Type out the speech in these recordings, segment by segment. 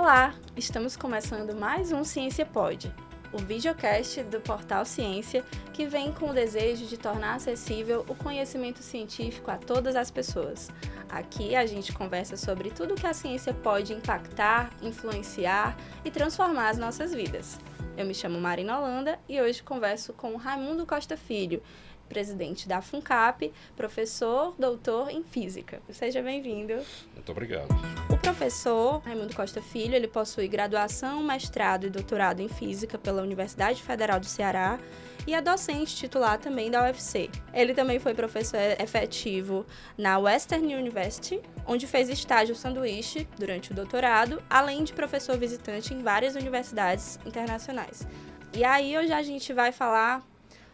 Olá, estamos começando mais um Ciência Pode, o videocast do Portal Ciência, que vem com o desejo de tornar acessível o conhecimento científico a todas as pessoas. Aqui a gente conversa sobre tudo que a ciência pode impactar, influenciar e transformar as nossas vidas. Eu me chamo Marina Holanda e hoje converso com Raimundo Costa Filho, presidente da FUNCAP, professor, doutor em Física. Seja bem-vindo. Muito obrigado. O professor Raimundo Costa Filho, ele possui graduação, mestrado e doutorado em Física pela Universidade Federal do Ceará e é docente titular também da UFC. Ele também foi professor efetivo na Western University, onde fez estágio sanduíche durante o doutorado, além de professor visitante em várias universidades internacionais. E aí hoje a gente vai falar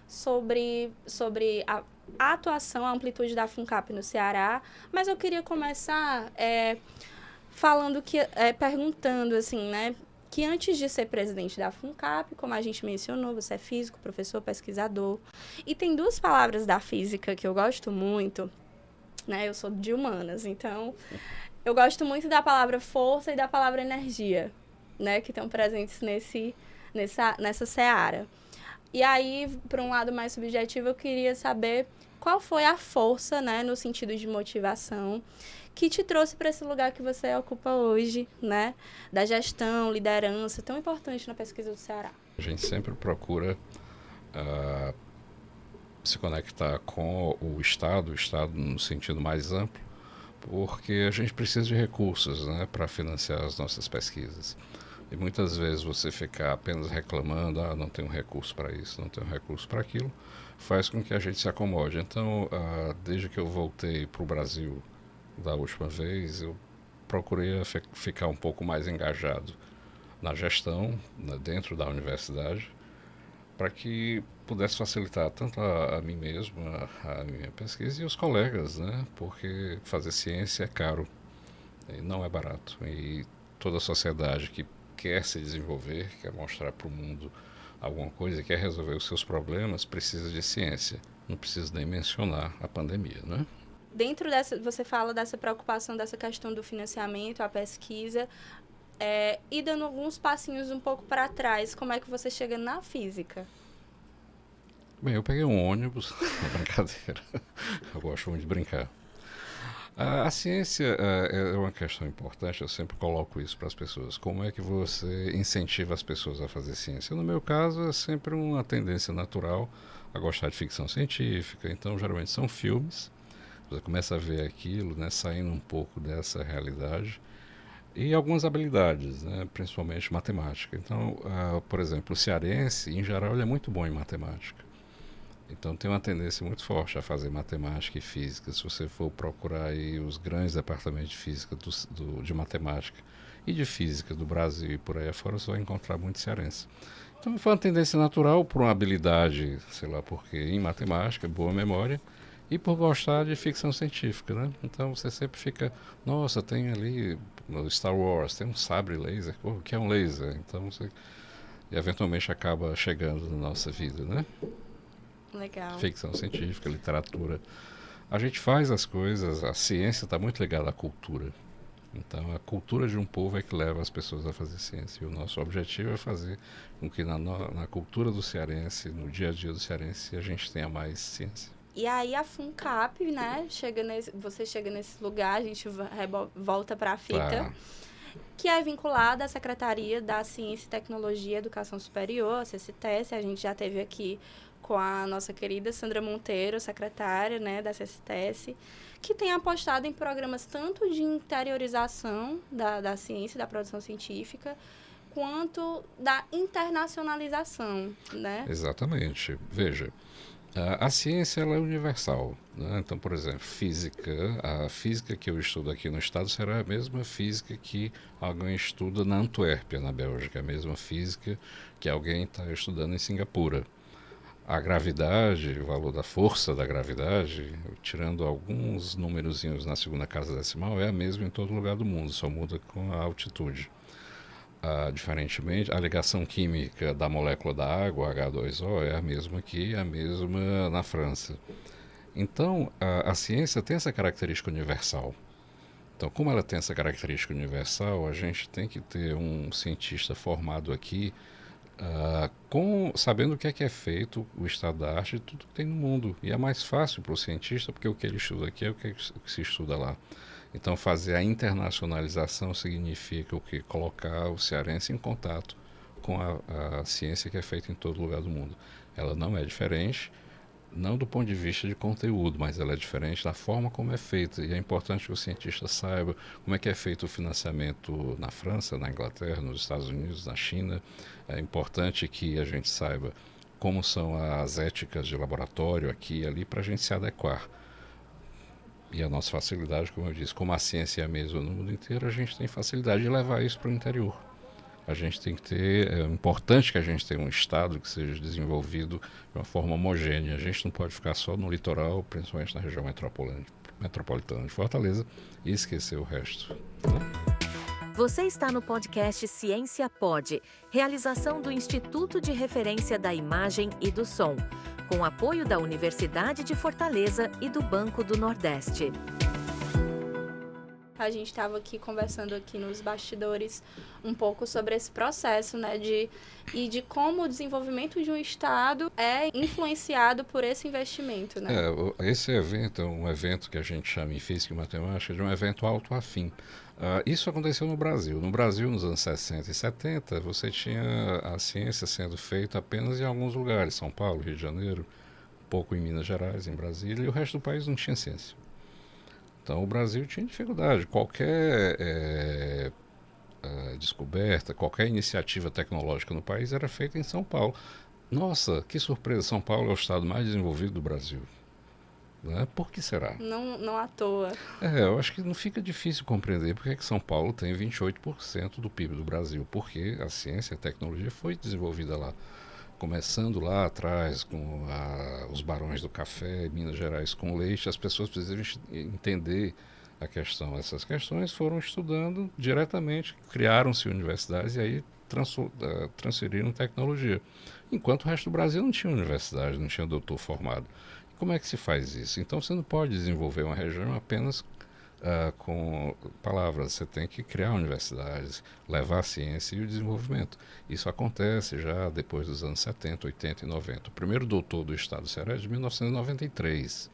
sobre a atuação, a amplitude da FUNCAP no Ceará, mas eu queria começar perguntando assim, né, que antes de ser presidente da FUNCAP, como a gente mencionou, você é físico, professor, pesquisador, e tem duas palavras da física que eu gosto muito, né, eu sou de humanas, então eu gosto muito da palavra força e da palavra energia, né, que estão presentes nessa seara. E aí, por um lado mais subjetivo, eu queria saber qual foi a força, né, no sentido de motivação, que te trouxe para esse lugar que você ocupa hoje, né, da gestão, liderança, tão importante na pesquisa do Ceará. A gente sempre procura se conectar com o Estado no sentido mais amplo, porque a gente precisa de recursos, né, para financiar as nossas pesquisas. E muitas vezes você ficar apenas reclamando, não tenho recurso para isso, não tenho recurso para aquilo, faz com que a gente se acomode. Então, desde que eu voltei para o Brasil da última vez, eu procurei ficar um pouco mais engajado na gestão, né, dentro da universidade, para que pudesse facilitar tanto a mim mesmo, a minha pesquisa e os colegas, né? Porque fazer ciência é caro, e não é barato. E toda a sociedade que quer se desenvolver, quer mostrar para o mundo alguma coisa, quer resolver os seus problemas, precisa de ciência. Não preciso nem mencionar a pandemia, né? Dentro dessa, você fala dessa preocupação, dessa questão do financiamento, a pesquisa, e dando alguns passinhos um pouco para trás, como é que você chega na física? Bem, eu peguei um ônibus, brincadeira, eu gosto muito de brincar. A ciência é uma questão importante, eu sempre coloco isso para as pessoas. Como é que você incentiva as pessoas a fazer ciência? No meu caso, é sempre uma tendência natural a gostar de ficção científica, então geralmente são filmes, você começa a ver aquilo, né, saindo um pouco dessa realidade, e algumas habilidades, né, principalmente matemática. Então, por exemplo, o cearense, em geral, ele é muito bom em matemática. Então tem uma tendência muito forte a fazer matemática e física. Se você for procurar aí os grandes departamentos de física de matemática e de física do Brasil e por aí afora, você vai encontrar muito cearense. Então foi uma tendência natural por uma habilidade, sei lá porquê, em matemática, boa memória, e por gostar de ficção científica, né? Então você sempre fica, nossa, tem ali no Star Wars, tem um sabre laser, o que é um laser? Então você eventualmente acaba chegando na nossa vida, né? Legal. Ficção científica, literatura. A gente faz as coisas, a ciência está muito ligada à cultura. Então, a cultura de um povo é que leva as pessoas a fazer ciência. E o nosso objetivo é fazer com que na cultura do cearense, no dia a dia do cearense, a gente tenha mais ciência. E aí a FUNCAP, né, você chega nesse lugar, a gente volta para a fita, que é vinculada à Secretaria da Ciência e Tecnologia e Educação Superior, a CCTS. A gente já teve aqui com a nossa querida Sandra Monteiro, secretária, né, da CCTS, que tem apostado em programas tanto de interiorização da ciência, da produção científica, quanto da internacionalização, né? Exatamente. Veja, a ciência ela é universal, né? Então, por exemplo, a física que eu estudo aqui no estado será a mesma física que alguém estuda na Antuérpia, na Bélgica, a mesma física que alguém está estudando em Singapura. A gravidade, o valor da força da gravidade, tirando alguns numerozinhos na segunda casa decimal, é a mesma em todo lugar do mundo, só muda com a altitude. Diferentemente, a ligação química da molécula da água, H2O, é a mesma aqui, é a mesma na França. Então, a ciência tem essa característica universal. Então, como ela tem essa característica universal, a gente tem que ter um cientista formado aqui, sabendo o que é feito, o estado da arte, tudo que tem no mundo. E é mais fácil para o cientista, porque o que ele estuda aqui é o que se estuda lá. Então, fazer a internacionalização significa o que? Colocar o cearense em contato com a ciência que é feita em todo lugar do mundo. Ela não é diferente, não do ponto de vista de conteúdo, mas ela é diferente da forma como é feita. E é importante que o cientista saiba como é que é feito o financiamento na França, na Inglaterra, nos Estados Unidos, na China. É importante que a gente saiba como são as éticas de laboratório aqui e ali para a gente se adequar. E a nossa facilidade, como eu disse, como a ciência é a mesma no mundo inteiro, a gente tem facilidade de levar isso para o interior. A gente tem que ter, é importante que a gente tenha um estado que seja desenvolvido de uma forma homogênea. A gente não pode ficar só no litoral, principalmente na região metropolitana de Fortaleza, e esquecer o resto. Você está no podcast Ciência Pode, realização do Instituto de Referência da Imagem e do Som, com apoio da Universidade de Fortaleza e do Banco do Nordeste. A gente estava aqui conversando aqui nos bastidores um pouco sobre esse processo, né, de como o desenvolvimento de um estado é influenciado por esse investimento, né? Esse evento é um evento que a gente chama em física e matemática de um evento autoafim. Isso aconteceu no Brasil. No Brasil, nos anos 60 e 70, você tinha a ciência sendo feita apenas em alguns lugares, São Paulo, Rio de Janeiro, pouco em Minas Gerais, em Brasília, e o resto do país não tinha ciência. Então o Brasil tinha dificuldade. Qualquer descoberta, qualquer iniciativa tecnológica no país era feita em São Paulo. Nossa, que surpresa! São Paulo é o estado mais desenvolvido do Brasil. Né? Por que será? Não à toa. Eu acho que não fica difícil compreender porque é que São Paulo tem 28% do PIB do Brasil. Porque a ciência e a tecnologia foi desenvolvida lá. Começando lá atrás com os barões do café, Minas Gerais com leite, as pessoas precisam entender a questão. Essas questões foram estudando diretamente, criaram-se universidades e aí transferiram tecnologia. Enquanto o resto do Brasil não tinha universidade, não tinha doutor formado. Como é que se faz isso? Então você não pode desenvolver uma região apenas com palavras. Você tem que criar universidades, levar a ciência e o desenvolvimento. Isso acontece já depois dos anos 70, 80 e 90. O primeiro doutor do estado do Ceará é de 1993.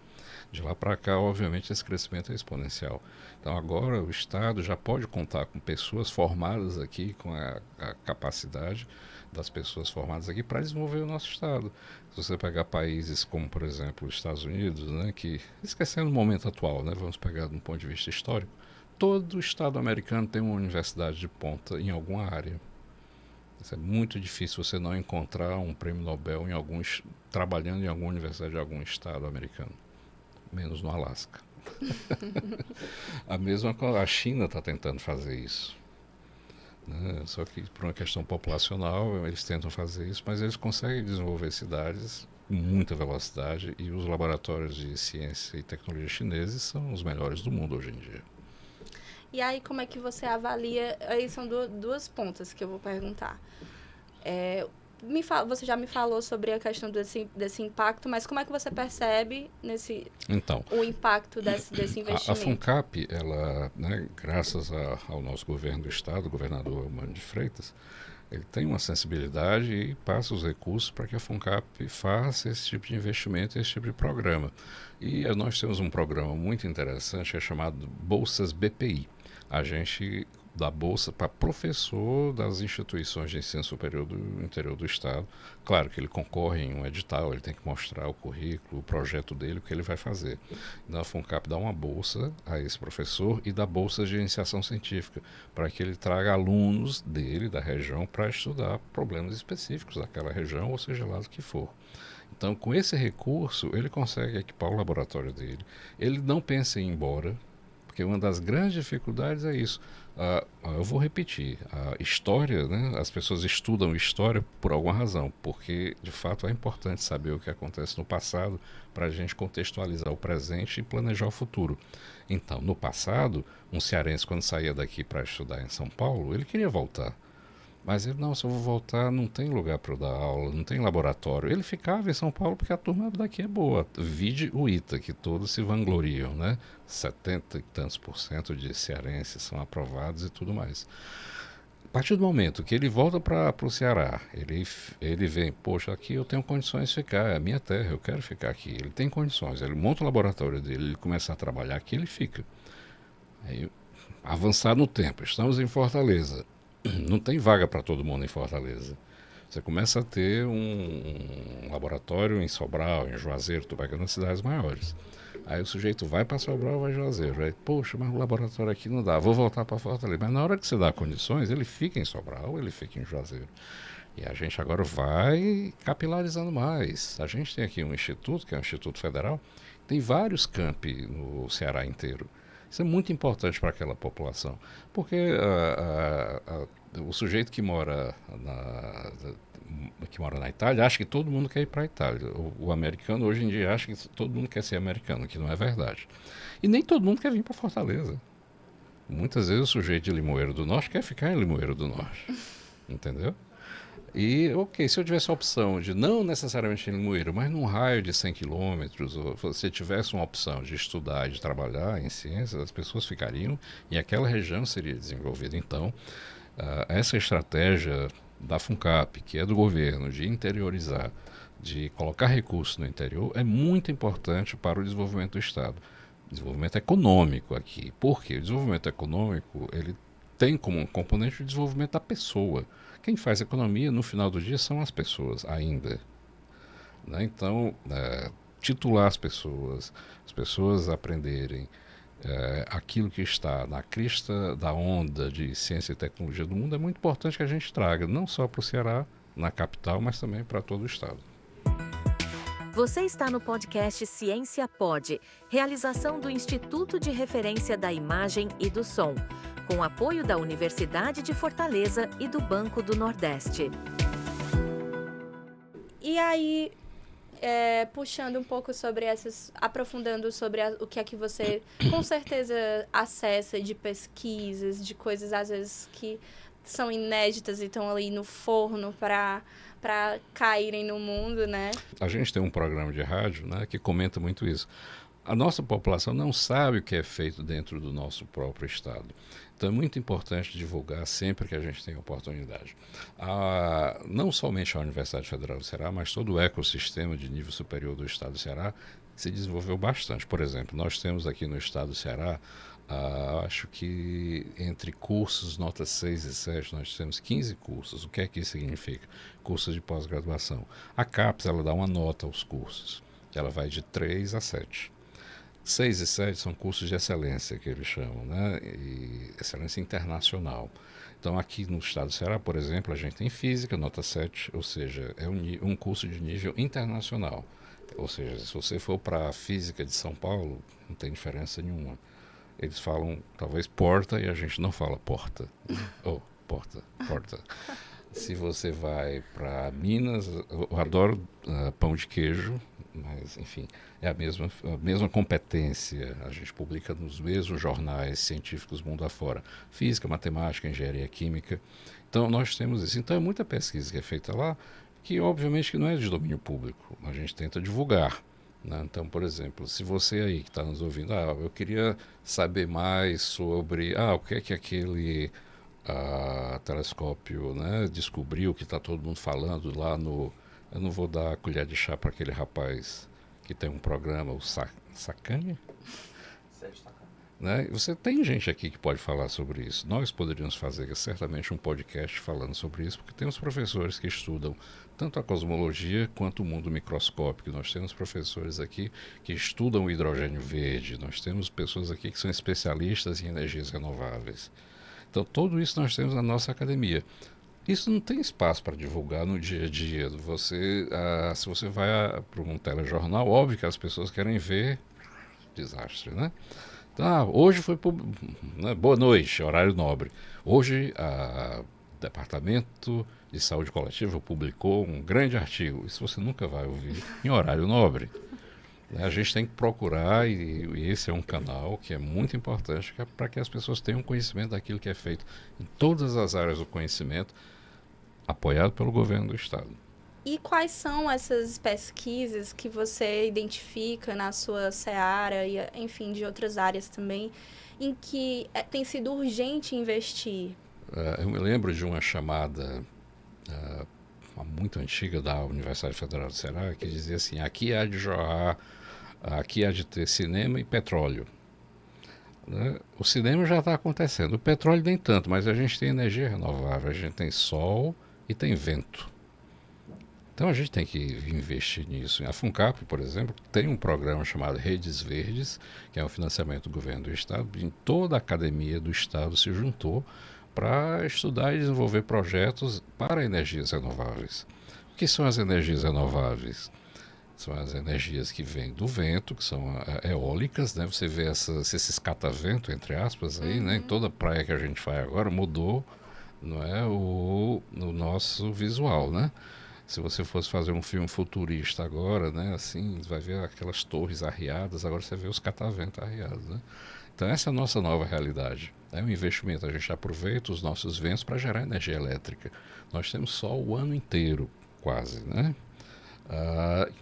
De lá para cá, obviamente, esse crescimento é exponencial. Então agora o estado já pode contar com pessoas formadas aqui, com a capacidade das pessoas formadas aqui para desenvolver o nosso estado. Se você pegar países como, por exemplo, os Estados Unidos, né, que, esquecendo o momento atual, né, vamos pegar de um ponto de vista histórico, todo estado americano tem uma universidade de ponta em alguma área. É muito difícil você não encontrar um prêmio Nobel trabalhando em alguma universidade de algum estado americano, menos no Alasca. A China está tentando fazer isso. Né? Só que por uma questão populacional eles tentam fazer isso, mas eles conseguem desenvolver cidades com muita velocidade e os laboratórios de ciência e tecnologia chineses são os melhores do mundo hoje em dia. E aí, como é que você avalia? Aí são duas pontas que eu vou perguntar. Você já me falou sobre a questão desse impacto, mas como é que você percebe o impacto desse investimento? A FUNCAP, ela, né, graças ao nosso governo do estado, o governador Eumânio de Freitas, ele tem uma sensibilidade e passa os recursos para que a FUNCAP faça esse tipo de investimento, esse tipo de programa. E nós temos um programa muito interessante que é chamado Bolsas BPI. A gente dá bolsa para professor das instituições de ensino superior do interior do estado. Claro que ele concorre em um edital, ele tem que mostrar o currículo, o projeto dele, o que ele vai fazer. Então a FUNCAP dá uma bolsa a esse professor e dá bolsas de iniciação científica para que ele traga alunos dele, da região, para estudar problemas específicos daquela região, ou seja lá do que for. Então, com esse recurso, ele consegue equipar o laboratório dele. Ele não pensa em ir embora, porque uma das grandes dificuldades é isso. Eu vou repetir, a história, né, as pessoas estudam história por alguma razão, porque de fato é importante saber o que acontece no passado para a gente contextualizar o presente e planejar o futuro. Então, no passado, um cearense quando saía daqui para estudar em São Paulo, ele queria voltar. Mas ele, não, se eu vou voltar, não tem lugar para eu dar aula, não tem laboratório. Ele ficava em São Paulo porque a turma daqui é boa. Vide o ITA, que todos se vangloriam, né? 70 e tantos por cento de cearenses são aprovados e tudo mais. A partir do momento que ele volta para o Ceará, ele vem, poxa, aqui eu tenho condições de ficar, é a minha terra, eu quero ficar aqui. Ele tem condições, ele monta o laboratório dele, ele começa a trabalhar aqui, ele fica. Aí, avançar no tempo, estamos em Fortaleza. Não tem vaga para todo mundo em Fortaleza. Você começa a ter um laboratório em Sobral, em Juazeiro, tu vai nas cidades maiores. Aí o sujeito vai para Sobral, vai Juazeiro. Aí, poxa, mas o laboratório aqui não dá, vou voltar para Fortaleza. Mas na hora que você dá condições, ele fica em Sobral, ele fica em Juazeiro. E a gente agora vai capilarizando mais. A gente tem aqui um instituto, que é o Instituto Federal, tem vários campi no Ceará inteiro. Isso é muito importante para aquela população, porque o sujeito que mora na Itália acha que todo mundo quer ir para a Itália. O americano hoje em dia acha que todo mundo quer ser americano, que não é verdade. E nem todo mundo quer vir para Fortaleza. Muitas vezes o sujeito de Limoeiro do Norte quer ficar em Limoeiro do Norte, entendeu? E, ok, se eu tivesse a opção de não necessariamente em Limoeiro, mas num raio de 100 quilômetros, ou se você tivesse uma opção de estudar e de trabalhar em ciências, as pessoas ficariam e aquela região seria desenvolvida. Então, essa estratégia da FUNCAP, que é do governo, de interiorizar, de colocar recursos no interior, é muito importante para o desenvolvimento do Estado. Desenvolvimento econômico aqui. Por quê? O desenvolvimento econômico, ele tem como um componente o desenvolvimento da pessoa. Quem faz economia, no final do dia, são as pessoas, ainda. Né? Então, titular as pessoas aprenderem aquilo que está na crista da onda de ciência e tecnologia do mundo, é muito importante que a gente traga, não só para o Ceará, na capital, mas também para todo o Estado. Você está no podcast Ciência Pod, realização do Instituto de Referência da Imagem e do Som, com apoio da Universidade de Fortaleza e do Banco do Nordeste. E aí, puxando um pouco sobre aprofundando sobre o que é que você com certeza acessa de pesquisas, de coisas às vezes que são inéditas e estão ali no forno para caírem no mundo, né? A gente tem um programa de rádio, né, que comenta muito isso. A nossa população não sabe o que é feito dentro do nosso próprio estado. Então é muito importante divulgar sempre que a gente tem oportunidade. Não somente a Universidade Federal do Ceará, mas todo o ecossistema de nível superior do estado do Ceará se desenvolveu bastante. Por exemplo, nós temos aqui no estado do Ceará, acho que entre cursos nota 6 e 7, nós temos 15 cursos. O que é que isso significa? Cursos de pós-graduação. A CAPES, ela dá uma nota aos cursos. Ela vai de 3 a 7. 6 e 7 são cursos de excelência, que eles chamam, né? E excelência internacional. Então, aqui no estado do Ceará, por exemplo, a gente tem física, nota 7, ou seja, é um curso de nível internacional. Ou seja, se você for para a física de São Paulo, não tem diferença nenhuma. Eles falam, talvez, porta, e a gente não fala porta. Porta. Se você vai para Minas, eu adoro pão de queijo, mas, enfim, é a mesma competência. A gente publica nos mesmos jornais científicos mundo afora. Física, matemática, engenharia química. Então, nós temos isso. Então, é muita pesquisa que é feita lá, que, obviamente, que não é de domínio público. A gente tenta divulgar. Né? Então, por exemplo, se você aí que está nos ouvindo, eu queria saber mais sobre o que é que aquele telescópio, né, descobriu, que está todo mundo falando lá no... Eu não vou dar a colher de chá para aquele rapaz que tem um programa, o Sacanha? Né? Você tem gente aqui que pode falar sobre isso. Nós poderíamos fazer certamente um podcast falando sobre isso, porque tem os professores que estudam tanto a cosmologia quanto o mundo microscópico. Nós temos professores aqui que estudam o hidrogênio verde, nós temos pessoas aqui que são especialistas em energias renováveis. Então, tudo isso nós temos na nossa academia. Isso não tem espaço para divulgar no dia a dia. Se você vai para um telejornal, óbvio que as pessoas querem ver desastre, né? Então, hoje foi... né, boa noite, horário nobre. Hoje, o Departamento de Saúde Coletiva publicou um grande artigo. Isso você nunca vai ouvir em horário nobre. A gente tem que procurar, e esse é um canal que é muito importante para que as pessoas tenham conhecimento daquilo que é feito em todas as áreas do conhecimento. apoiado pelo governo do estado. E quais são essas pesquisas que você identifica na sua seara e, enfim, de outras áreas também, em que tem sido urgente investir? Eu me lembro de uma chamada muito antiga da Universidade Federal do Ceará, que dizia assim: aqui há de jorrar, aqui há de ter cinema e petróleo. Né? O cinema já está acontecendo, o petróleo nem tanto, mas a gente tem energia renovável, a gente tem sol e tem vento. Então a gente tem que investir nisso. A FUNCAP, por exemplo, tem um programa chamado Redes Verdes, que é um financiamento do governo do estado. Em toda a academia do estado se juntou para estudar e desenvolver projetos para energias renováveis. O que são as energias renováveis? São as energias que vêm do vento, que são eólicas, né? Você vê esses catavento, entre aspas, aí, né? Em toda praia que a gente vai agora mudou, não é, o nosso visual, né? Se você fosse fazer um filme futurista agora, né, assim, vai ver aquelas torres arriadas, agora você vê os cataventos arriados, né? Então essa é a nossa nova realidade. É um investimento, a gente aproveita os nossos ventos para gerar energia elétrica. Nós temos sol o ano inteiro, quase, né?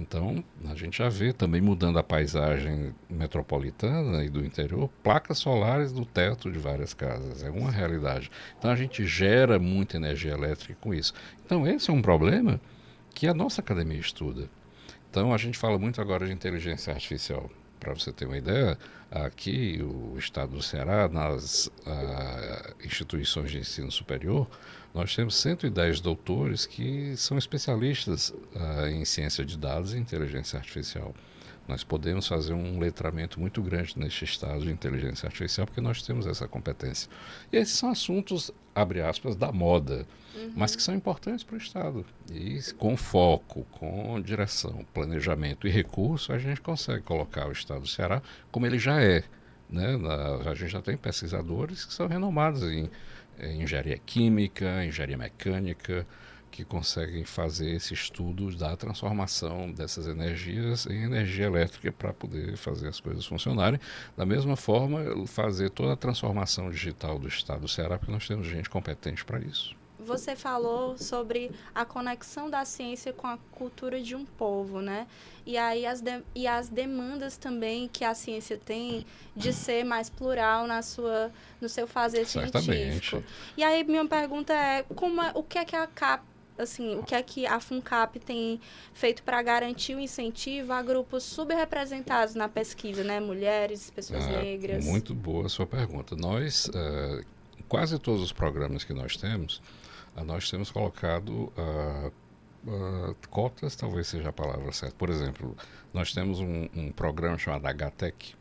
Então a gente já vê também mudando a paisagem metropolitana e do interior, placas solares no teto de várias casas, é uma realidade. Então a gente gera muita energia elétrica com isso. Então esse é um problema que a nossa academia estuda. Então a gente fala muito agora de inteligência artificial. Para você ter uma ideia, aqui o estado do Ceará, nas instituições de ensino superior, nós temos 110 doutores que são especialistas em ciência de dados e inteligência artificial. Nós podemos fazer um letramento muito grande neste estado de inteligência artificial porque nós temos essa competência. E esses são assuntos, abre aspas, da moda, mas que são importantes para o estado. E com foco, com direção, planejamento e recurso, a gente consegue colocar o estado do Ceará como ele já é. Né? A gente já tem pesquisadores que são renomados em engenharia química, engenharia mecânica, que conseguem fazer esse estudo da transformação dessas energias em energia elétrica para poder fazer as coisas funcionarem. Da mesma forma, fazer toda a transformação digital do estado do Ceará, porque nós temos gente competente para isso. Você falou sobre a conexão da ciência com a cultura de um povo, né? E aí as demandas também que a ciência tem de ser mais plural no seu fazer científico. E aí minha pergunta é, o que é que a CAP, assim, o que é que a FUNCAP tem feito para garantir o incentivo a grupos subrepresentados na pesquisa, né? Mulheres, pessoas negras. Muito boa a sua pergunta. Nós, quase todos os programas que nós temos colocado cotas, talvez seja a palavra certa. Por exemplo, nós temos um programa chamado HTEC,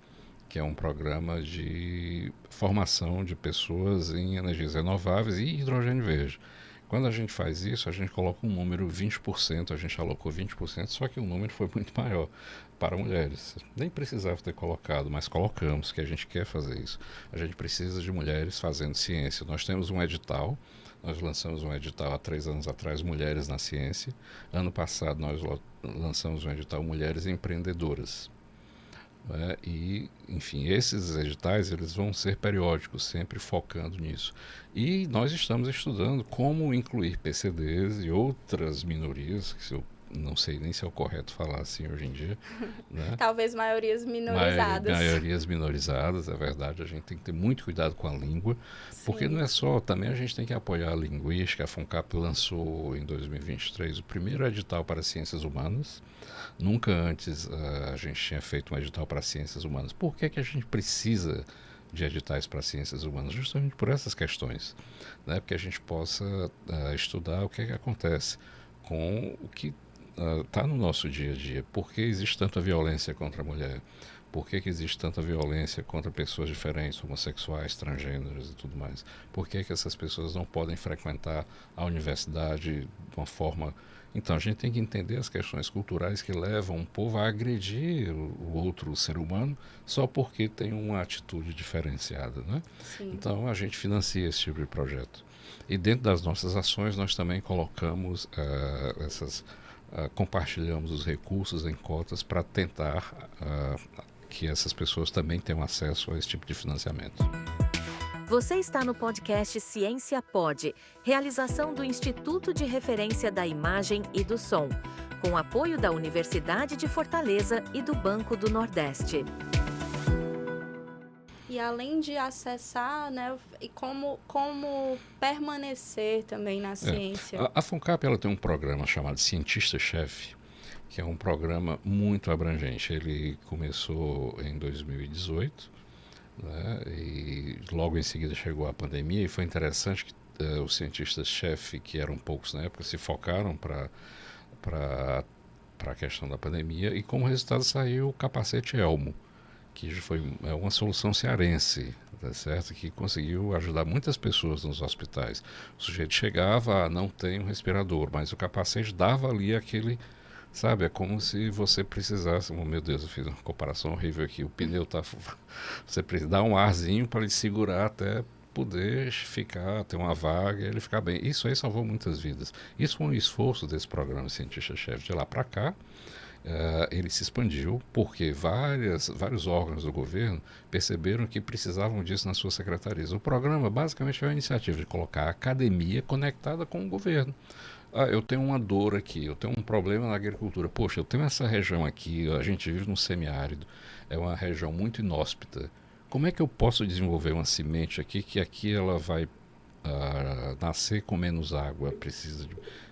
que é um programa de formação de pessoas em energias renováveis e hidrogênio verde. Quando a gente faz isso, a gente coloca um número 20%, a gente alocou 20%, só que o número foi muito maior para mulheres. Nem precisava ter colocado, mas colocamos, que a gente quer fazer isso. A gente precisa de mulheres fazendo ciência. Nós temos um edital, nós lançamos um edital há 3 anos atrás, Mulheres na Ciência. Ano passado nós lançamos um edital Mulheres Empreendedoras. E, enfim, esses editais eles vão ser periódicos, sempre focando nisso. E nós estamos estudando como incluir PCDs e outras minorias, que eu não sei nem se é o correto falar assim hoje em dia. Né? Talvez maiorias minorizadas. Maiorias minorizadas, é verdade. A gente tem que ter muito cuidado com a língua, porque não é só, também a gente tem que apoiar a linguística. A FUNCAP lançou em 2023 o primeiro edital para ciências humanas. Nunca antes a gente tinha feito um edital para ciências humanas. Por que a gente precisa de editais para ciências humanas? Justamente por essas questões, né? Porque a gente possa estudar o que acontece com o que está no nosso dia a dia. Por que existe tanta violência contra a mulher? Por que existe tanta violência contra pessoas diferentes, homossexuais, transgêneros e tudo mais? Por que essas pessoas não podem frequentar a universidade de uma forma... Então, a gente tem que entender as questões culturais que levam um povo a agredir o outro ser humano só porque tem uma atitude diferenciada, né? Então, a gente financia esse tipo de projeto. E dentro das nossas ações, nós também colocamos compartilhamos os recursos em cotas para tentar que essas pessoas também tenham acesso a esse tipo de financiamento. Você está no podcast Ciência Pod, realização do Instituto de Referência da Imagem e do Som, com apoio da Universidade de Fortaleza e do Banco do Nordeste. E além de acessar, né, e como permanecer também na ciência. A FUNCAP ela tem um programa chamado Cientista-Chefe, que é um programa muito abrangente. Ele começou em 2018, né, e logo em seguida chegou a pandemia, e foi interessante que os cientistas-chefe, que eram poucos na época, se focaram para a questão da pandemia, e como resultado saiu o capacete Elmo, que foi uma solução cearense, tá certo? Que conseguiu ajudar muitas pessoas nos hospitais. O sujeito chegava, não tem um respirador, mas o capacete dava ali aquele, sabe, é como se você precisasse, oh, meu Deus, eu fiz uma comparação horrível aqui, o pneu tá, você precisa dar um arzinho para ele segurar até poder ficar, ter uma vaga e ele ficar bem. Isso aí salvou muitas vidas. Isso foi um esforço desse programa Cientista-Chefe. De lá para cá, ele se expandiu porque vários órgãos do governo perceberam que precisavam disso nas suas secretarias. O programa basicamente é uma iniciativa de colocar a academia conectada com o governo. Eu tenho uma dor aqui, eu tenho um problema na agricultura. Poxa, eu tenho essa região aqui, a gente vive no semiárido, é uma região muito inóspita. Como é que eu posso desenvolver uma semente aqui que aqui ela vai nascer com menos água?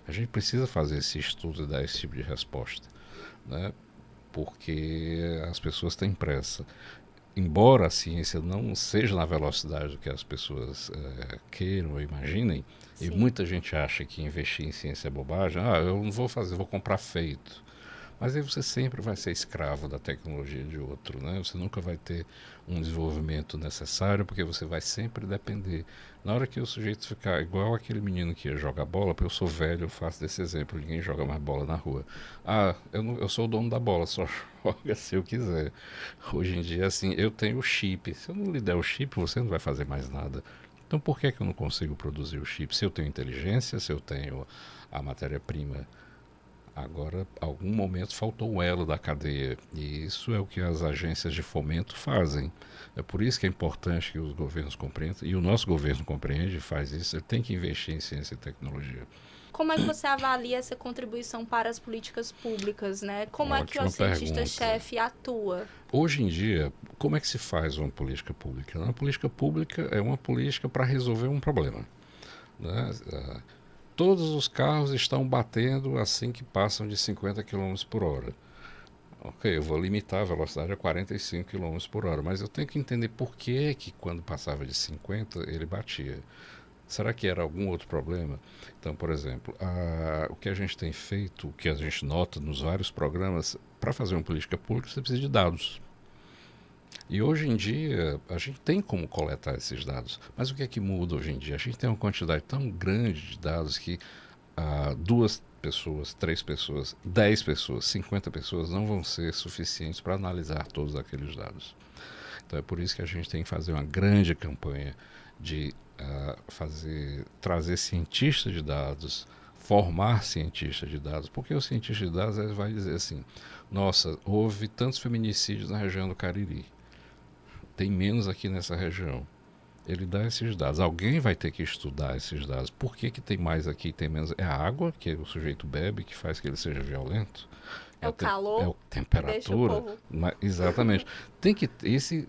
A gente precisa fazer esse estudo e dar esse tipo de resposta, né? Porque as pessoas têm pressa. Embora a ciência não seja na velocidade do que as pessoas queiram ou imaginem, Sim. E muita gente acha que investir em ciência é bobagem. Eu não vou fazer, vou comprar feito. Mas aí você sempre vai ser escravo da tecnologia de outro, né? Você nunca vai ter um desenvolvimento necessário, porque você vai sempre depender. Na hora que o sujeito ficar igual aquele menino que ia jogar bola, porque eu sou velho, eu faço desse exemplo, ninguém joga mais bola na rua. Eu sou o dono da bola, só joga se eu quiser. Hoje em dia, assim, eu tenho o chip. Se eu não lhe der o chip, você não vai fazer mais nada. Então por que eu não consigo produzir o chip? Se eu tenho inteligência, se eu tenho a matéria-prima. Agora, algum momento faltou o elo da cadeia, e isso é o que as agências de fomento fazem. É por isso que é importante que os governos compreendam, e o nosso governo compreende e faz isso, ele tem que investir em ciência e tecnologia. Como é que você avalia essa contribuição para as políticas públicas, né? Como é que o Ótima cientista-chefe atua? Hoje em dia, como é que se faz uma política pública? Uma política pública é uma política para resolver um problema, né? Todos os carros estão batendo assim que passam de 50 km por hora. Ok, eu vou limitar a velocidade a 45 km por hora, mas eu tenho que entender por que quando passava de 50 ele batia. Será que era algum outro problema? Então, por exemplo, o que a gente tem feito, o que a gente nota nos vários programas, para fazer uma política pública você precisa de dados. E hoje em dia a gente tem como coletar esses dados, mas o que é que muda hoje em dia? A gente tem uma quantidade tão grande de dados que 2 pessoas, 3 pessoas, 10 pessoas, 50 pessoas não vão ser suficientes para analisar todos aqueles dados. Então é por isso que a gente tem que fazer uma grande campanha de trazer cientistas de dados, formar cientistas de dados, porque o cientista de dados vai dizer assim, nossa, houve tantos feminicídios na região do Cariri, tem menos aqui nessa região. Ele dá esses dados. Alguém vai ter que estudar esses dados. Por que tem mais aqui e tem menos? É a água que o sujeito bebe que faz que ele seja violento? É o calor? É a temperatura? Deixa o povo... Exatamente. Tem que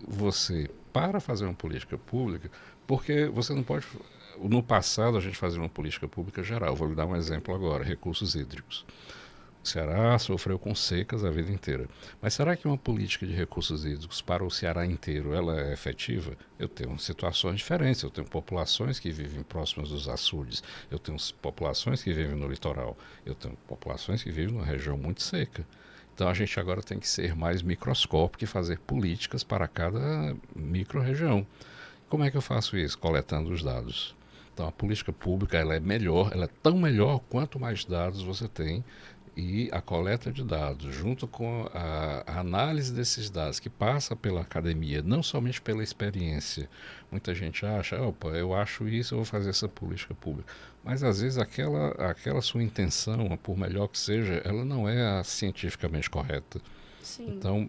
você, para fazer uma política pública, porque você não pode... No passado a gente fazia uma política pública geral. Vou lhe dar um exemplo agora, recursos hídricos. O Ceará sofreu com secas a vida inteira. Mas será que uma política de recursos hídricos para o Ceará inteiro ela é efetiva? Eu tenho situações diferentes. Eu tenho populações que vivem próximas dos açudes. Eu tenho populações que vivem no litoral. Eu tenho populações que vivem numa região muito seca. Então a gente agora tem que ser mais microscópico e fazer políticas para cada micro-região. Como é que eu faço isso? Coletando os dados. Então a política pública ela é melhor, ela é tão melhor quanto mais dados você tem. E a coleta de dados, junto com a análise desses dados, que passa pela academia, não somente pela experiência. Muita gente acha, opa, eu acho isso, eu vou fazer essa política pública. Mas, às vezes, aquela sua intenção, por melhor que seja, ela não é a cientificamente correta. Sim. Então,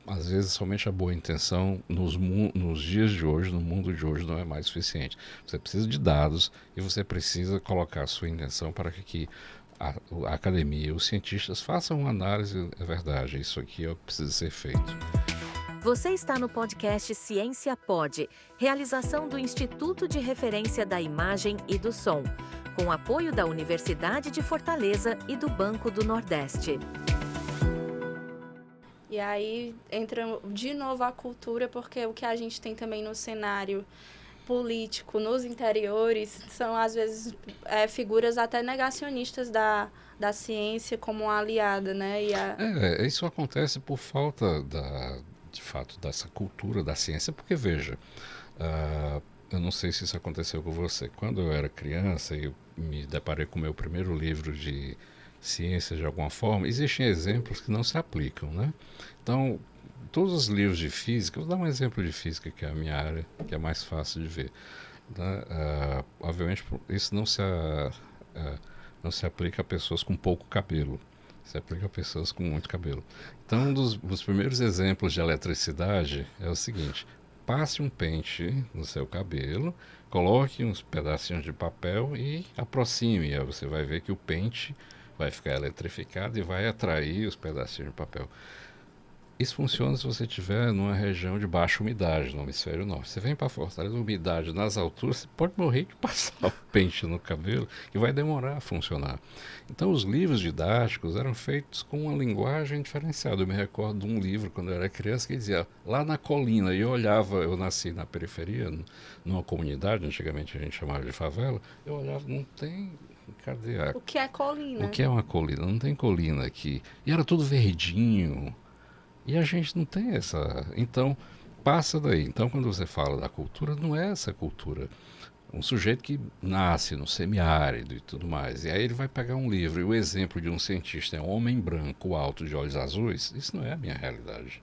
às vezes somente a boa intenção nos dias de hoje, no mundo de hoje, não é mais suficiente. Você precisa de dados e você precisa colocar a sua intenção para que a academia, os cientistas façam uma análise, é verdade, isso aqui é o que precisa ser feito. Você está no podcast Ciência Pod, realização do Instituto de Referência da Imagem e do Som, com apoio da Universidade de Fortaleza e do Banco do Nordeste. E aí entra de novo a cultura, porque o que a gente tem também no cenário político, nos interiores, são às vezes figuras até negacionistas da ciência como uma aliada, né? Isso acontece por falta de fato, dessa cultura da ciência, porque veja, eu não sei se isso aconteceu com você. Quando eu era criança e eu me deparei com o meu primeiro livro de ciência de alguma forma, existem exemplos que não se aplicam, né? Então, todos os livros de física, vou dar um exemplo de física, que é a minha área, que é mais fácil de ver. Né? Obviamente, isso não se aplica a pessoas com pouco cabelo. Se aplica a pessoas com muito cabelo. Então, um dos primeiros exemplos de eletricidade é o seguinte: passe um pente no seu cabelo, coloque uns pedacinhos de papel e aproxime. Aí você vai ver que o pente vai ficar eletrificado e vai atrair os pedacinhos de papel. Isso funciona se você estiver numa região de baixa umidade, no hemisfério norte. Você vem para Fortaleza, umidade nas alturas, você pode morrer de passar o pente no cabelo e vai demorar a funcionar. Então, os livros didáticos eram feitos com uma linguagem diferenciada. Eu me recordo de um livro, quando eu era criança, que dizia, lá na colina, e eu olhava, eu nasci na periferia, numa comunidade, antigamente a gente chamava de favela, eu olhava, não tem... Cadê o que é colina? O que é uma colina? Não tem colina aqui. E era tudo verdinho. E a gente não tem essa... Então, passa daí. Então, quando você fala da cultura, não é essa cultura. Um sujeito que nasce no semiárido e tudo mais, e aí ele vai pegar um livro, e o exemplo de um cientista é um homem branco, alto, de olhos azuis, isso não é a minha realidade.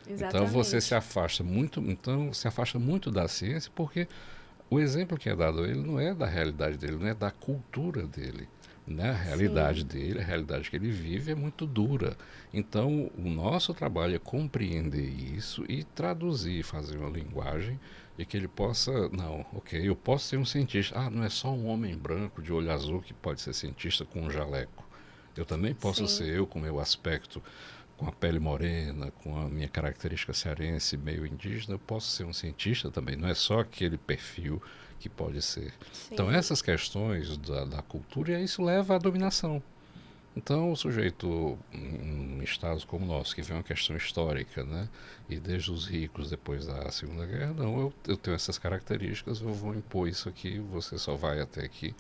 Exatamente. Então, você se afasta muito da ciência, porque o exemplo que é dado a ele não é da realidade dele, não é da cultura dele. Né? A realidade dele, a realidade que ele vive é muito dura. Então, o nosso trabalho é compreender isso e traduzir, fazer uma linguagem e que ele possa... Não, ok, eu posso ser um cientista. Não é só um homem branco de olho azul que pode ser cientista com um jaleco. Eu também posso ser eu com o meu aspecto, com a pele morena, com a minha característica cearense, meio indígena, eu posso ser um cientista também. Não é só aquele perfil que pode ser. Sim. Então, essas questões da cultura, isso leva à dominação. Então, o sujeito, em estados como o nosso, que vê uma questão histórica, né? E desde os ricos, depois da Segunda Guerra, não, eu tenho essas características, eu vou impor isso aqui, você só vai até aqui.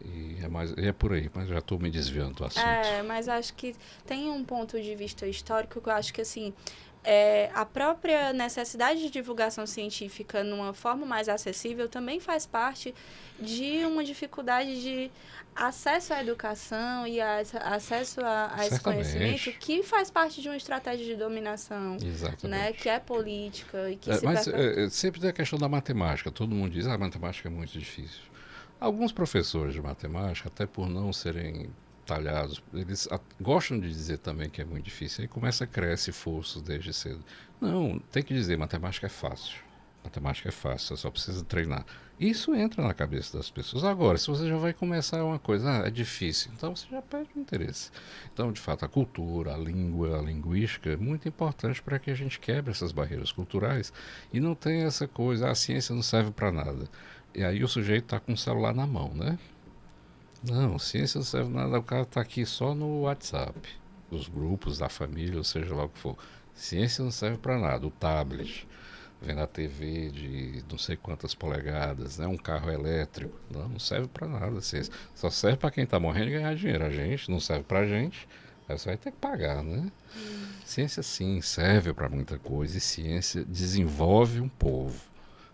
E é por aí, mas já estou me desviando do assunto. Mas acho que tem um ponto de vista histórico que eu acho que, assim, a própria necessidade de divulgação científica numa forma mais acessível também faz parte de uma dificuldade de acesso à educação e acesso a esse conhecimento, que faz parte de uma estratégia de dominação, né, que é política. E que sempre tem a questão da matemática. Todo mundo diz, a matemática é muito difícil. Alguns professores de matemática, até por não serem talhados, eles gostam de dizer também que é muito difícil. Aí começa a crescer forças desde cedo. Não, tem que dizer, matemática é fácil. Matemática é fácil, você só precisa treinar. Isso entra na cabeça das pessoas. Agora, se você já vai começar uma coisa, é difícil, então você já perde o interesse. Então, de fato, a cultura, a língua, a linguística é muito importante para que a gente quebre essas barreiras culturais e não tenha essa coisa, a ciência não serve para nada. E aí o sujeito está com o celular na mão, né? Não, ciência não serve nada, o cara está aqui só no WhatsApp, os grupos da família, ou seja lá o que for. Ciência não serve para nada, o tablet, vendo a TV de não sei quantas polegadas, né? Um carro elétrico, não serve para nada a ciência. Só serve para quem está morrendo e ganhar dinheiro. A gente não serve para a gente, aí você vai ter que pagar, né? Ciência sim, serve para muita coisa e ciência desenvolve um povo.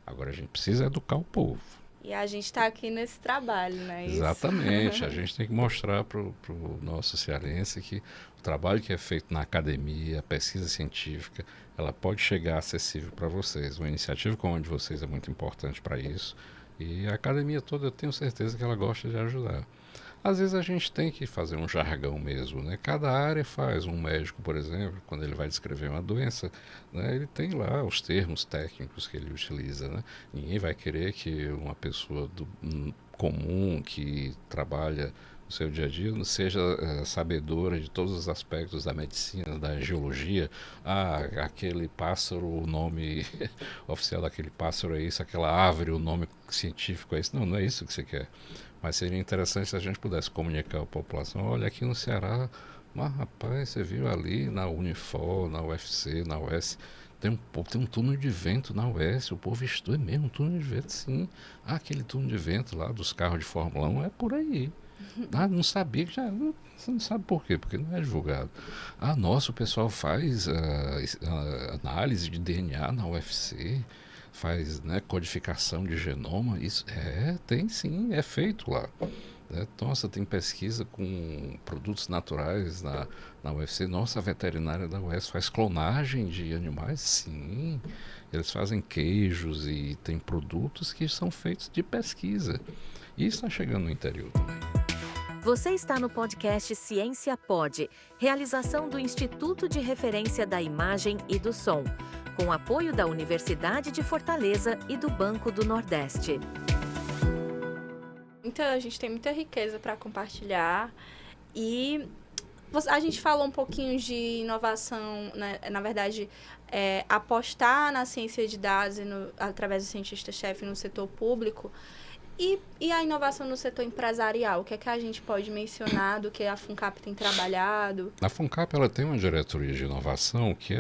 Agora a gente precisa educar o povo. E a gente está aqui nesse trabalho, né? Exatamente. A gente tem que mostrar para o nosso cearense que o trabalho que é feito na academia, a pesquisa científica, ela pode chegar acessível para vocês. Uma iniciativa como a de vocês é muito importante para isso. E a academia toda, eu tenho certeza que ela gosta de ajudar. Às vezes a gente tem que fazer um jargão mesmo, né? Cada área faz. Um médico, por exemplo, quando ele vai descrever uma doença, né, ele tem lá os termos técnicos que ele utiliza, né? Ninguém vai querer que uma pessoa comum que trabalha no seu dia a dia não seja sabedora de todos os aspectos da medicina, da geologia. Ah, aquele pássaro, o nome oficial daquele pássaro é isso, aquela árvore, o nome científico é isso. Não, não é isso que você quer. Mas seria interessante se a gente pudesse comunicar à população, olha, aqui no Ceará, mas rapaz, você viu ali na Unifor, na UFC, na UES, tem um túnel de vento na UES, o povo estuda mesmo, um túnel de vento, sim. Ah, aquele túnel de vento lá dos carros de Fórmula 1 é por aí. Ah, não sabia, você não sabe por quê, porque não é divulgado. Ah, nossa, o pessoal faz análise de DNA na UFC, faz, né, codificação de genoma, isso tem sim, é feito lá. Né? Nossa, tem pesquisa com produtos naturais na UFC. Nossa, a veterinária da UES faz clonagem de animais? Sim. Eles fazem queijos e tem produtos que são feitos de pesquisa. E está chegando no interior também. Você está no podcast Ciência Pod, realização do Instituto de Referência da Imagem e do Som, com apoio da Universidade de Fortaleza e do Banco do Nordeste. Então, a gente tem muita riqueza para compartilhar e a gente falou um pouquinho de inovação, né? Na verdade, apostar na ciência de dados através do cientista-chefe no setor público. E a inovação no setor empresarial? O que é que a gente pode mencionar do que a FUNCAP tem trabalhado? A FUNCAP ela tem uma diretoria de inovação que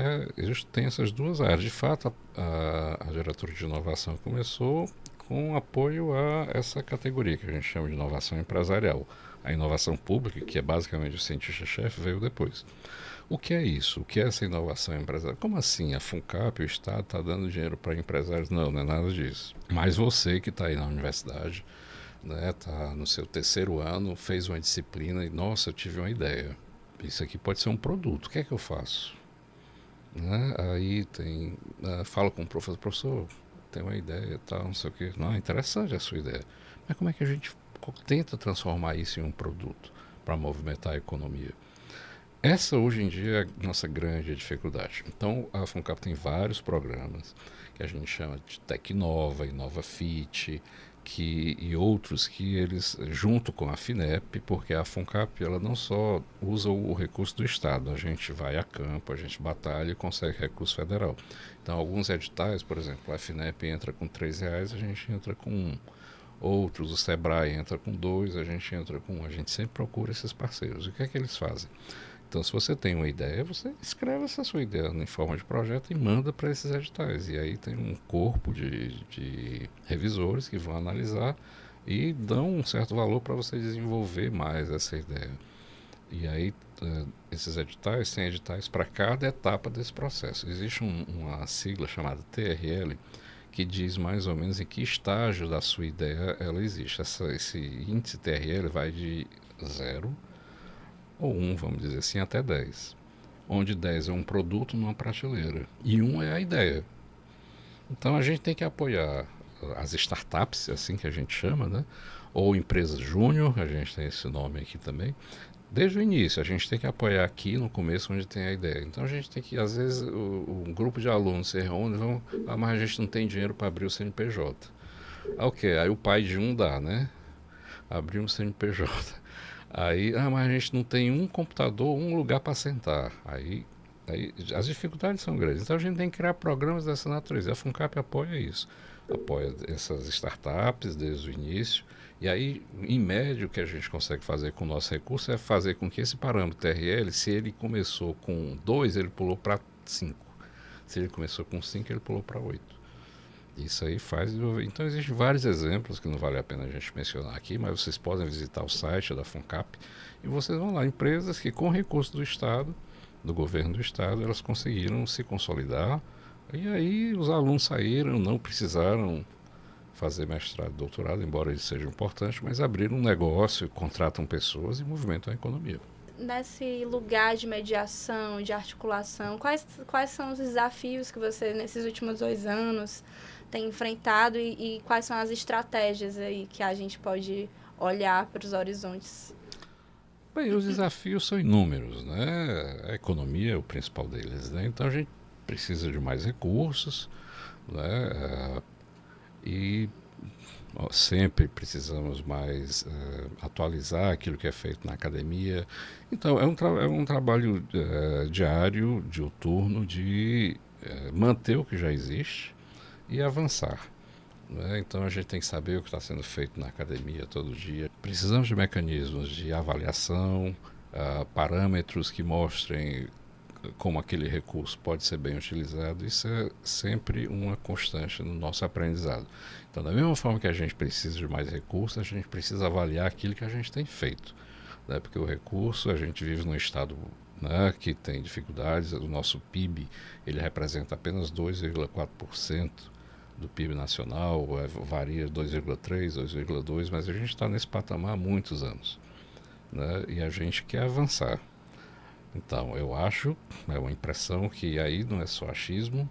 tem essas duas áreas. De fato, a diretoria de inovação começou com apoio a essa categoria que a gente chama de inovação empresarial. A inovação pública, que é basicamente o cientista-chefe, veio depois. O que é isso? O que é essa inovação empresarial? Como assim? A FUNCAP, o Estado, está dando dinheiro para empresários? Não, não é nada disso. Mas você que está aí na universidade, né, está no seu 3º ano, fez uma disciplina e, nossa, eu tive uma ideia. Isso aqui pode ser um produto. O que é que eu faço? Né? Aí fala com o professor, tem uma ideia, tal, não sei o quê. Não, é interessante a sua ideia. Mas como é que a gente tenta transformar isso em um produto para movimentar a economia? Essa, hoje em dia, é a nossa grande dificuldade. Então, a FUNCAP tem vários programas que a gente chama de Tecnova, InovaFit, e outros que eles, junto com a FINEP, porque a FUNCAP ela não só usa o recurso do Estado, a gente vai a campo, a gente batalha e consegue recurso federal. Então, alguns editais, por exemplo, a FINEP entra com R$3, a gente entra com 1. Outros, o SEBRAE entra com 2, a gente entra com 1. A gente sempre procura esses parceiros. O que é que eles fazem? Então, se você tem uma ideia, você escreve essa sua ideia em forma de projeto e manda para esses editais. E aí tem um corpo de revisores que vão analisar e dão um certo valor para você desenvolver mais essa ideia. E aí, esses editais, tem editais para cada etapa desse processo. Existe uma sigla chamada TRL, que diz mais ou menos em que estágio da sua ideia ela existe. Esse índice TRL vai de 0 ou 1, vamos dizer assim, até 10. Onde 10 é um produto numa prateleira e 1 é a ideia. Então a gente tem que apoiar as startups, assim que a gente chama, né? Ou empresas júnior, a gente tem esse nome aqui também. Desde o início, a gente tem que apoiar aqui no começo onde tem a ideia. Então a gente tem que, às vezes, um grupo de alunos se reúne e mas a gente não tem dinheiro para abrir o CNPJ. Ok, aí o pai de um dá, né? Abrir um CNPJ. Aí, mas a gente não tem um computador, um lugar para sentar. Aí as dificuldades são grandes. Então a gente tem que criar programas dessa natureza. A FUNCAP apoia isso. Apoia essas startups desde o início. E aí, em média, o que a gente consegue fazer com o nosso recurso é fazer com que esse parâmetro TRL, se ele começou com 2, ele pulou para 5. Se ele começou com 5, ele pulou para 8. Isso aí faz desenvolver. Então, existem vários exemplos que não vale a pena a gente mencionar aqui, mas vocês podem visitar o site da FUNCAP e vocês vão lá, empresas que com recursos do Estado, do governo do Estado, elas conseguiram se consolidar e aí os alunos saíram, não precisaram fazer mestrado, doutorado, embora isso seja importante, mas abriram um negócio, contratam pessoas e movimentam a economia. Nesse lugar de mediação, de articulação, quais são os desafios que você, nesses últimos 2 anos, tem enfrentado e quais são as estratégias aí que a gente pode olhar para os horizontes? Bem, os desafios são inúmeros, né? A economia é o principal deles, né? Então a gente precisa de mais recursos, né? E sempre precisamos mais atualizar aquilo que é feito na academia. Então é um trabalho diário, diuturno, de manter o que já existe e avançar. Né? Então a gente tem que saber o que está sendo feito na academia todo dia. Precisamos de mecanismos de avaliação, parâmetros que mostrem como aquele recurso pode ser bem utilizado. Isso é sempre uma constante no nosso aprendizado. Então, da mesma forma que a gente precisa de mais recursos, a gente precisa avaliar aquilo que a gente tem feito. Né? Porque o recurso, a gente vive num estado, né, que tem dificuldades. O nosso PIB ele representa apenas 2,4% do PIB nacional, varia 2,3%, 2,2%, mas a gente está nesse patamar há muitos anos. Né? E a gente quer avançar. Então, eu acho, é uma impressão que aí não é só achismo,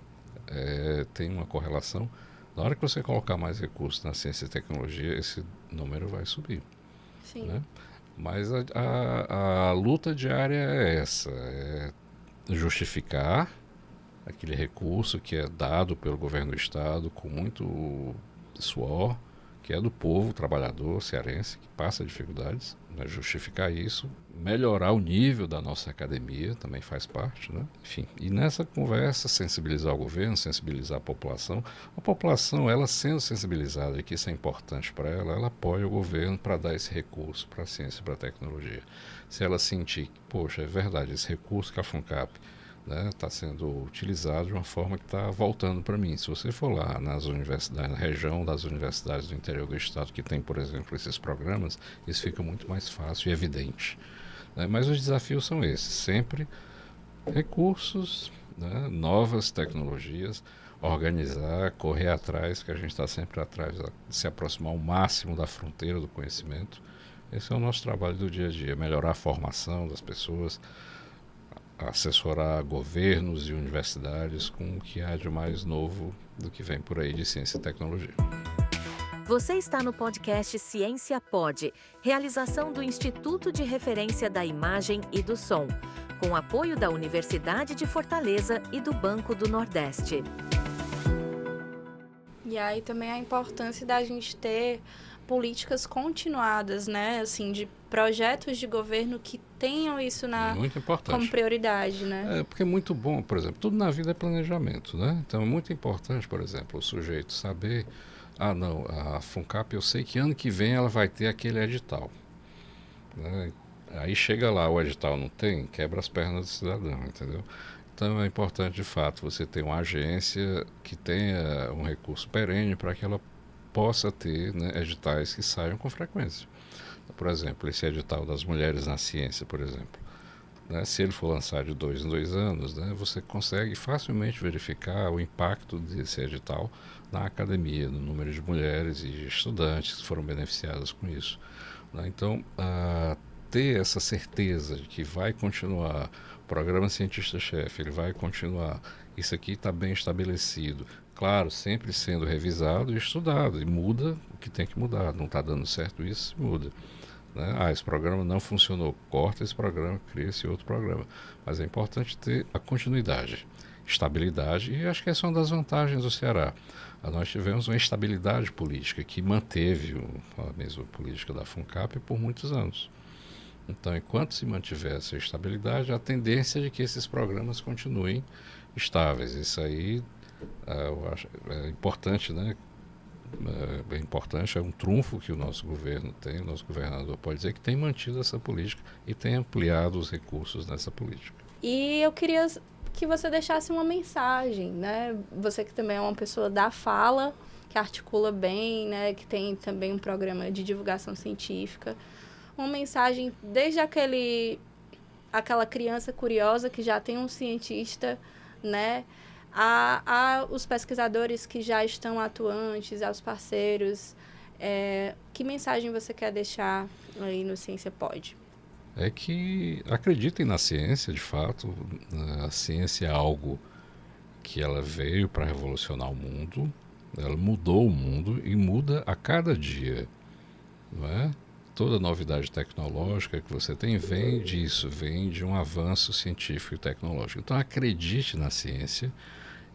tem uma correlação. Na hora que você colocar mais recursos na ciência e tecnologia, esse número vai subir. Sim. Né? Mas a luta diária é essa, é justificar aquele recurso que é dado pelo governo do estado com muito suor, que é do povo trabalhador cearense, que passa dificuldades, né? Justificar isso, melhorar o nível da nossa academia, também faz parte, né? Enfim, e nessa conversa, sensibilizar o governo, sensibilizar a população, ela sendo sensibilizada, e que isso é importante para ela, ela apoia o governo para dar esse recurso para a ciência e para a tecnologia. Se ela sentir que, poxa, é verdade, esse recurso que a FUNCAP está sendo utilizado de uma forma que está voltando para mim. Se você for lá nas universidades, na região das universidades do interior do estado que tem, por exemplo, esses programas, isso fica muito mais fácil e evidente. Né? Mas os desafios são esses, sempre recursos, né? Novas tecnologias, organizar, correr atrás, que a gente está sempre atrás de se aproximar ao máximo da fronteira do conhecimento. Esse é o nosso trabalho do dia a dia, melhorar a formação das pessoas, assessorar governos e universidades com o que há de mais novo do que vem por aí de ciência e tecnologia. Você está no podcast Ciência Pod, realização do Instituto de Referência da Imagem e do Som, com apoio da Universidade de Fortaleza e do Banco do Nordeste. E aí também a importância da gente ter políticas continuadas, né? Assim, de projetos de governo que tenham isso Muito importante. como prioridade, né? Porque é muito bom, por exemplo, tudo na vida é planejamento, né? Então é muito importante, por exemplo, o sujeito saber, não, a FUNCAP eu sei que ano que vem ela vai ter aquele edital. Né? Aí chega lá, o edital não tem, quebra as pernas do cidadão, entendeu? Então é importante, de fato, você ter uma agência que tenha um recurso perene para que ela possa ter, né, editais que saiam com frequência. Por exemplo, esse edital das mulheres na ciência, por exemplo. Né, se ele for lançado de 2 em 2 anos, né, você consegue facilmente verificar o impacto desse edital na academia, no número de mulheres e estudantes que foram beneficiadas com isso. Né, então, ter essa certeza de que vai continuar o programa Cientista-Chefe, ele vai continuar, isso aqui está bem estabelecido. Claro, sempre sendo revisado e estudado, e muda o que tem que mudar. Não está dando certo isso, muda. Né? Esse programa não funcionou, corta esse programa, cria esse outro programa. Mas é importante ter a continuidade, estabilidade, e acho que essa é uma das vantagens do Ceará. Nós tivemos uma estabilidade política que manteve a mesma política da FUNCAP por muitos anos. Então, enquanto se mantiver essa estabilidade, a tendência é de que esses programas continuem estáveis. Isso aí eu acho importante, né? É importante, é um trunfo que o nosso governo tem, o nosso governador pode dizer que tem mantido essa política e tem ampliado os recursos nessa política. E eu queria que você deixasse uma mensagem, né? Você que também é uma pessoa da fala, que articula bem, né? Que tem também um programa de divulgação científica. Uma mensagem desde aquela criança curiosa que já tem um cientista, né? A os pesquisadores que já estão atuantes, aos parceiros. Que mensagem você quer deixar aí no Ciência Pod? É que acreditem na ciência, de fato. A ciência é algo que ela veio para revolucionar o mundo, ela mudou o mundo e muda a cada dia. Não é? toda novidade tecnológica que você tem vem disso, vem de um avanço científico e tecnológico. Então acredite na ciência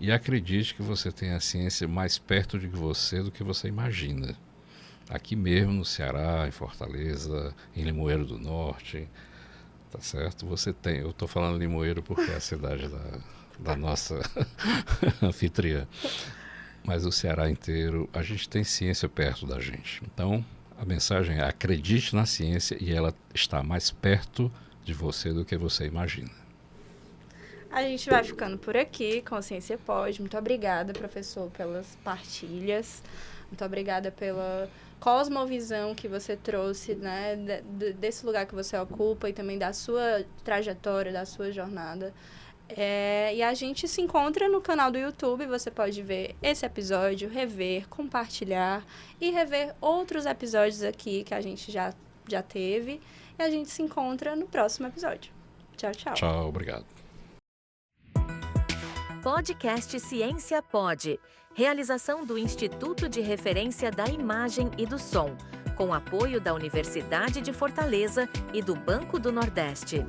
e acredite que você tem a ciência mais perto de você do que você imagina. Aqui mesmo no Ceará, em Fortaleza, em Limoeiro do Norte, tá certo? Você tem, eu estou falando Limoeiro porque é a cidade da nossa anfitriã, mas o Ceará inteiro, a gente tem ciência perto da gente. Então, a mensagem é: acredite na ciência e ela está mais perto de você do que você imagina. A gente vai ficando por aqui com a Ciência Pode. Muito obrigada, professor, pelas partilhas. Muito obrigada pela cosmovisão que você trouxe, né, desse lugar que você ocupa e também da sua trajetória, da sua jornada. E a gente se encontra no canal do YouTube. Você pode ver esse episódio, rever, compartilhar e rever outros episódios aqui que a gente já teve. E a gente se encontra no próximo episódio. Tchau, tchau. Tchau, obrigado. Podcast Ciência Pode. Realização do Instituto de Referência da Imagem e do Som, com apoio da Universidade de Fortaleza e do Banco do Nordeste.